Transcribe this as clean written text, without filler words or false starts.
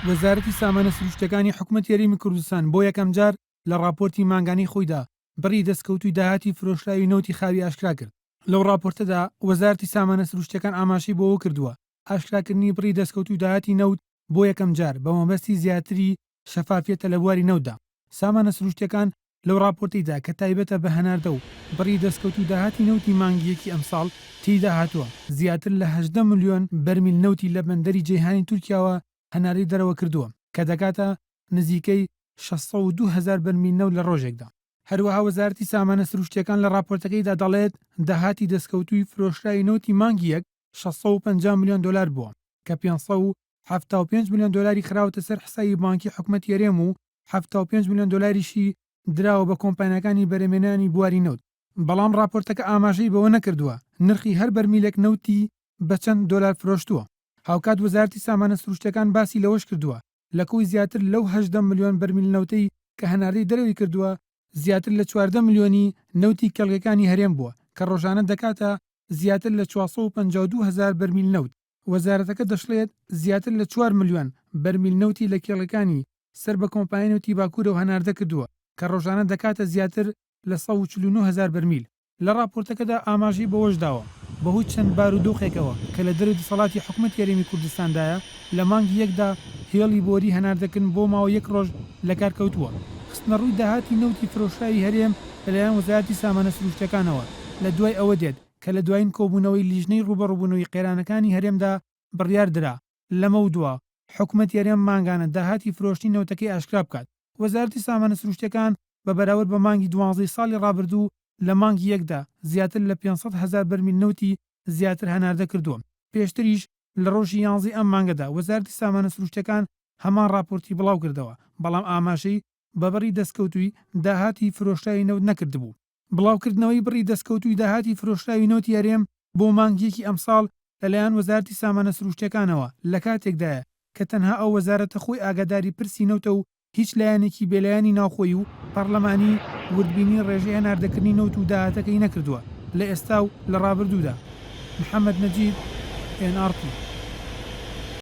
وەزارەتی سامانە سروشتەکانی حکوومەت یاریمی کوردستان بۆ یەکەم جار لە راپۆرتی مانگانی خۆیدا بڕی دەستکەوتوی داهاتی فرۆشراوی نەوتی خاوی ئاشکرا کرد. لەو راپۆرتەدا وەزارەتی سامانە سروشتەکان ئاماژەی بۆەوە کردووە ئاشکراکردنی بڕی دەستکەوتوی داهاتی نەوت بۆ یەکەم جار بە مەبەستی زیاتری شەفافیەتە لە بواری نەوتدا. سامانە سروشتەکان لەو راپۆرتیدا کە تایبەتە بە هەناردە و بڕی دەستکەوتوی داهاتی نەوتی مانگیەکی ئەمساڵ تێیدا هاتووە زیاتر لە 18 ملیۆن بەرمیل نەوتی لە بەندەری جیهانی تورکیاوە هەناری دەرەوە کردووە کە دەکاتە نزیکەی 602,000 بەرمیل نەوت لە ڕۆژێکدا. هەروەها وەزارەتی سامانە سروشتیەکان لە راپۆرتەکەیدا دەڵێت داهاتی دەستکەوتوی فرۆشراوی نەوتی مانگی یەک 650 ملیۆن دلار بووە کە 575 ملیۆن دلاری خراوەتە سەر حسابی بانکی حکوومەت یاریێم و 75 ملیۆن دلاریشی دراوە بە کۆمپانیەکانی بەرهێمێنانی بواری نەوت. بەڵام راپۆرتەکە ئاماژەی بەوە نەکردووە نرخی هەر بەرمیلێک نەوتی بە چەند دلار فرۆشتووە. هاوکات وەزارەتی سامانە سروشتەکان باسی لەوەش کردووە لە کۆی زیاتر لەو 18 ملیۆن بەرمیل نەوتەی کە هەناردەی دەرەوەی کردووە زیاتر لە 14 ملیۆنی نەوتی کێڵگەکانی هەرێم بووە کە ڕۆژانە دەکاتە زیاتر لە 452,000 بەرمیل نەوت. وەزارەتەکە دەشڵێت زیاتر لە 4 ملیۆن بەرمیل نەوتی لە کێڵەکانی سەر بە کۆمپانیای نەوتی باکوورەوە هەناردە کردووە کە ڕۆژانە دەکاتە زیاتر لە 149,000 بەرمیل. لە راپۆرتەکەدا ئاماژەی بەوەش داوە بەهۆی چەند بارودۆخێکەوە کە لە دەرەوەی دەسەڵاتی حکوومەت یاریمی کوردستاندایە لە مانگی یەکدا هێڵی بۆری هەناردەکردن بۆ ماوە یەک ڕۆژ لە کار کەوتووە. خستنە ڕووی داهاتی نەوتی فرۆشراوی هەرێم لەلایەن وەزارەتی سامانە سروشتەکانەوە لە دوای ئەوە دێت کە لە دوایین کۆبوونەوەی لیژنەی ڕوبەڕووبوونەوەی قێرانەکانی هەرێمدا بڕیار درا لەمە دووە حکوومەت یاریێم مانگانە داهاتی فرۆشتی نەوتەکەی ئاشکرا بکات. وەزارەتی سامانە سروشتەکان بە بەراورد بە مانگی 12 ساڵی ڕابردوو لە مانگی یەکدا زیاتر لە 500,000 بەرمیل نەوتی زیاتر هەناردە کردووە. پێشتریش لە ڕۆژی 11 ئەم مانگەدا وەزارەتی سامانە سروشتەکان هەمان راپۆرتی بڵاو کردەوە بەڵام ئاماژەی بە بڕی دەستکەوتوی داهاتی فرۆشراوی نەوت نەکردبوو. بڵاوکردنەوەی بڕی دەستکەوتوی داهاتی فرۆشراوی نەوتی هەرێم بۆ مانگیەکی ئەمساڵ لەلایەن وەزارەتی سامانە سروشتەکانەوە لە کاتێکدایە کە تەنها ئەو وەزارەتە خۆی ئاگاداری پرسی نەوتە و هیچ لایەنێکی بێلایانی ناوخۆی و پەرلەمانی وردبینی ڕێژەی هەناردەکردنی نەوت و داهاتەکەی نەکردووە لە ئێستا و لە ڕابردوودا. محەممەد نەجیب NRT